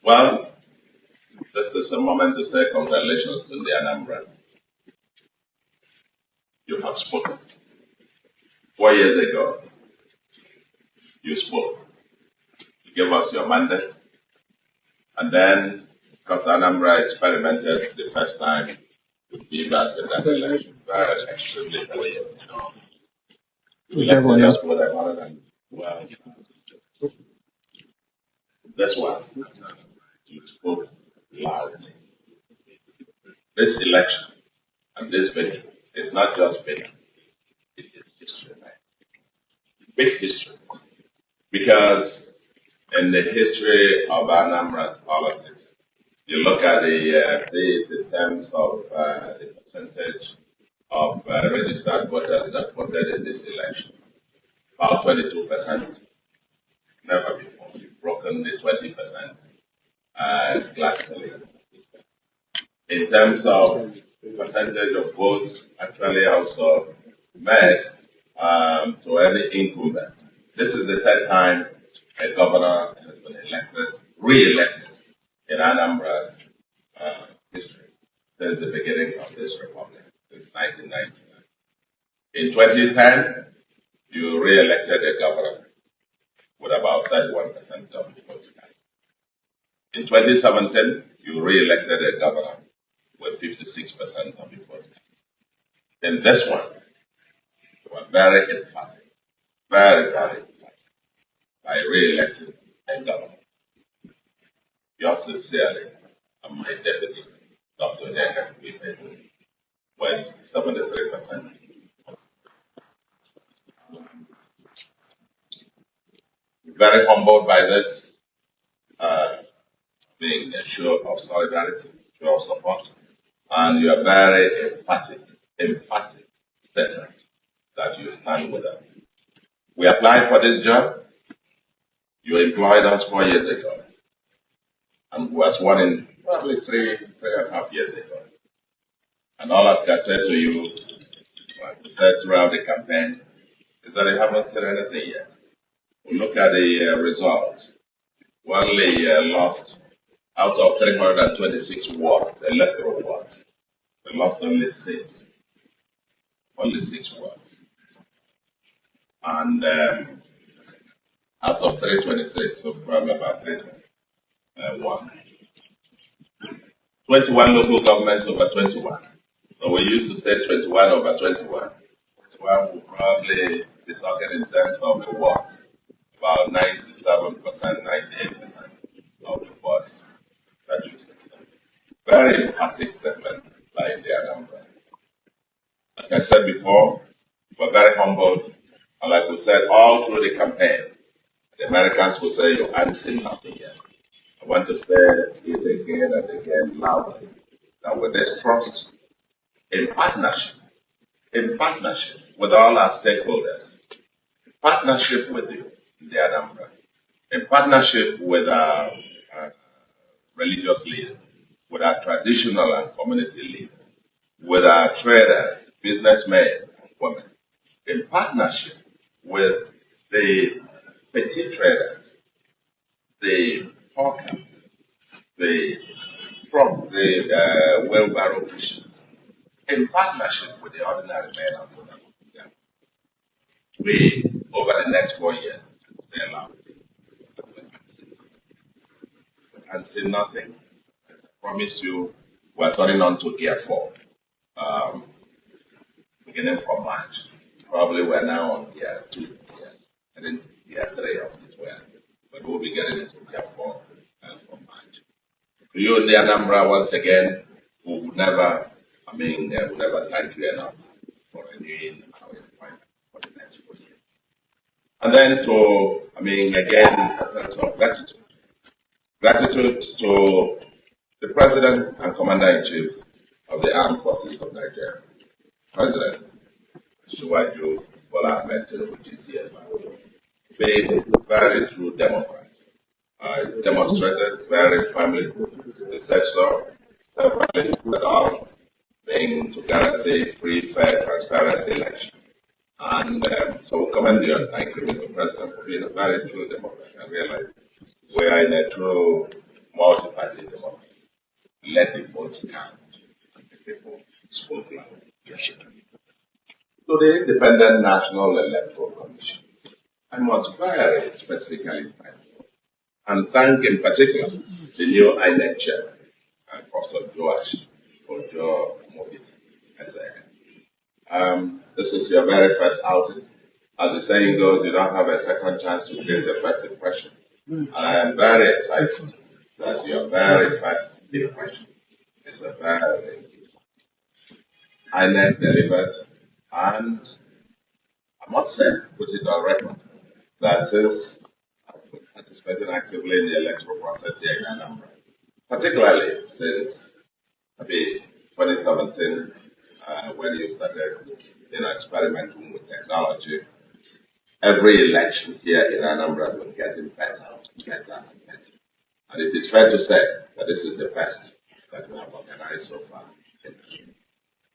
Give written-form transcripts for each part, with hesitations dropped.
Well, this is a moment to say congratulations to the Anambra. You have spoken. 4 years ago, you spoke. You gave us your mandate. And then, because Anambra experimented the first time with Beavers in that election, very extremely clear. We elected us more than 112. This one, you spoke loudly. This election and this victory is not just victory, it is history, man. Big history. Because in the history of Anambra's politics, you look at the terms of the percentage of registered voters that voted in this election, about 22%. Never before. You've broken the 20% glass ceiling. In terms of percentage of votes, actually also met to any incumbent. This is the third time a governor has been elected, re-elected in Anambra's history since the beginning of this republic, since 1999. In 2010, you re-elected a governor with about 31% of the votes cast. In 2017, you re-elected a governor with 56% of the votes cast. In this one, you were very emphatic, very, very emphatic, by re-electing a governor. Yours sincerely, and my deputy, Dr. Jaka with 73%. Very humbled by this, being a show of solidarity, show of support, and you are very emphatic statement that you stand with us. We applied for this job. You employed us 4 years ago, and was sworn in probably three and a half years ago. And all I can say to you, like we said throughout the campaign, is that you haven't said anything yet. We look at the results. We only lost out of 326 wards, electoral wards. We lost only 6. Only 6 wards. And out of 326, so probably about 321. 21 local governments over 21. So we used to say 21 over 21. 21 will probably be talking in terms of the wards. About 97%, 98% of the votes that you said. Very emphatic statement by the Anambra. Like I said before, we're very humbled, and like we said all through the campaign, the Americans will say you haven't seen nothing yet. I want to say it again and again loudly that with this trust, in partnership with all our stakeholders, partnership with you, the Anambra, in partnership with our religious leaders, with our traditional and community leaders, with our traders, businessmen and women, in partnership with the petty traders, the hawkers, the wheelbarrow pushers, in partnership with the ordinary men and women. We, over the next 4 years, stay alive. And say nothing. As I promised you, we're turning on to gear 4. Beginning from March. Probably we're now on gear 2. And then gear 3 of it were. But we'll be getting into gear 4 from March. To you in the Anambra, once again, we will never thank you enough for renewing our appointment for the next 4 years. And then again, a sense of gratitude. Gratitude to the President and Commander-in-Chief of the Armed Forces of Nigeria, President Shiwaju Bola Ahmed Tinubu GCFR, being a very true Democrat. It's demonstrated very firmly, the said so, separately, but all being to guarantee free, fair, transparent election. And so we commend you and thank you, Mr. President, for being a very true Democrat. I realize we are in a true multi party democracy. Let the votes count. And the people spoke loud. To the Independent National Electoral Commission, I must very specifically thank you, and thank in particular the new INEC chairman, Professor Joash Ojo Mobit. This is your very first outing. As the saying goes, you don't have a second chance to create a first impression. And I am very excited that your very first impression is a very INEC delivered, and I must say, put it on record, that since I've been participating actively in the electoral process here in Anambra, particularly since maybe 2017, when you started experimenting with technology, every election here in Anambra has been getting better and better and better. And it is fair to say that this is the best that we have organized so far.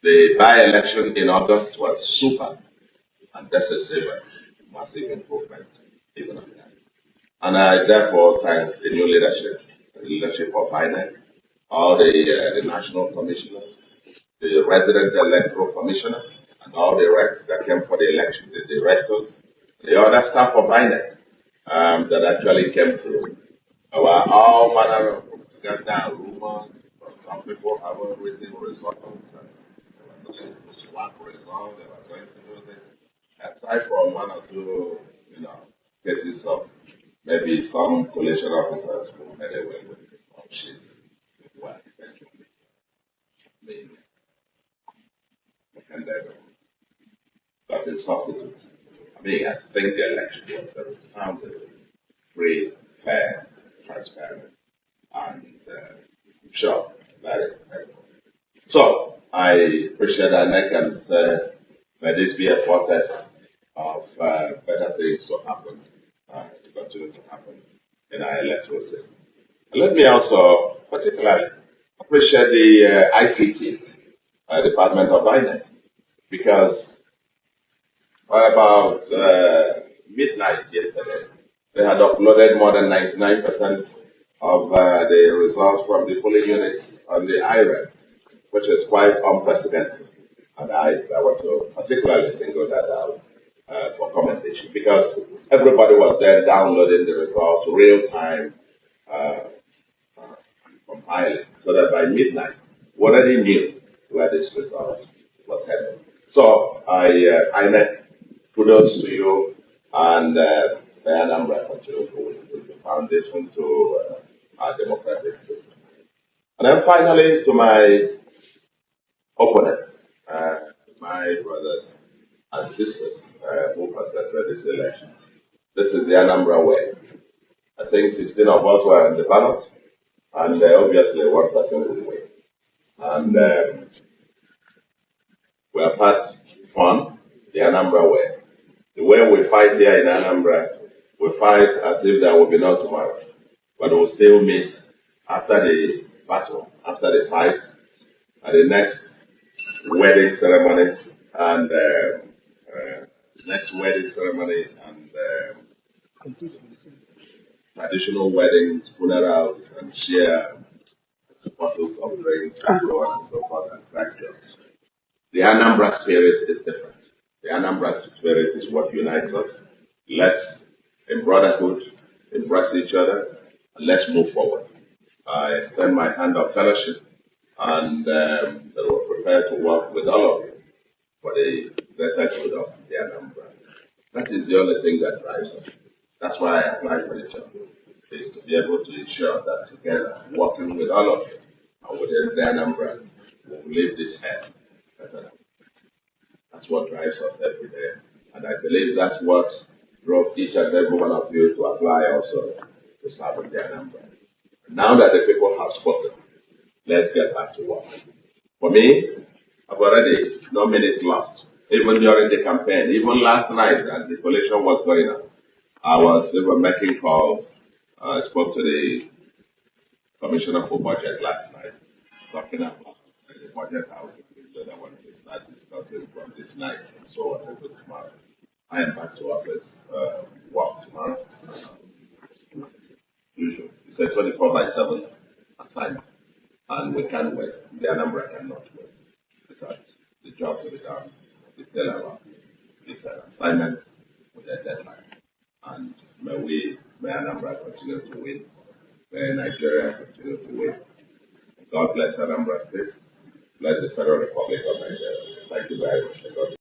The by-election in August was super, and this is a massive improvement even on that. And I therefore thank the new leadership of INEC, all the national commissioners, the resident electoral commissioner, and all the reps that came for the election, the directors, the other staff of INEC that actually came through. There were all manner of propaganda, rumors. Some people haven't written results, and they were going to swap results, they were going to do this. Aside from one or two, cases of maybe some collation officers who made away with the sheets were eventually being handed but in substitutes. I think the election was a resounding, free, fair, transparent, and sure, very credible. So I appreciate that, Nick, and may this be a foretaste of better things to happen, to continue to happen in our electoral system. And let me also particularly appreciate the ICT department of INEC, because by about midnight yesterday, they had uploaded more than 99% of the results from the polling units on the IREM, which is quite unprecedented. And I want to particularly single that out for commendation, because everybody was there downloading the results real time, compiling, so that by midnight, we already knew where this result was headed. So INEC, kudos to you, and the Anambra continue with the foundation to our democratic system. And then finally, to my opponents, my brothers and sisters who contested this election. This is the Anambra way. I think 16 of us were in the ballot, and obviously one person will win. And we have had fun the Anambra way. The way we fight here in Anambra, we fight as if there will be no tomorrow. But we'll still meet after the battle, after the fight, at the next wedding ceremony and traditional weddings, funerals, and share bottles of drinks and so on and so forth and crack jokes. The Anambra spirit is different. The Anambra spirit is what unites us. Let's, in brotherhood, embrace each other, and let's move forward. I extend my hand of fellowship, and that we're prepared to work with all of you for the greater good of the Anambra. That is the only thing that drives us. That's why I apply for the job, is to be able to ensure that together, working with all of you, and within the Anambra, we will leave this earth better. That's what drives us every day. And I believe that's what drove each and every one of you to apply also to serve in the Anambra. Now that the people have spoken, let's get back to work. For me, I've already no minute lost. Even during the campaign, even last night as the coalition was going on, I was even making calls. I spoke to the Commissioner for Budget last night, talking about the budget outlook, that I wanted to start discussing from this night and so on until tomorrow. I am back to office, work tomorrow. Usually, it's a 24/7 assignment. And we can't wait. The Anambra cannot wait because the job to be done is still around. It's an assignment with a deadline. And may Anambra continue to win. May Nigeria continue to win. God bless Anambra State. Bless the Federal Republic of Nigeria. Thank you very much.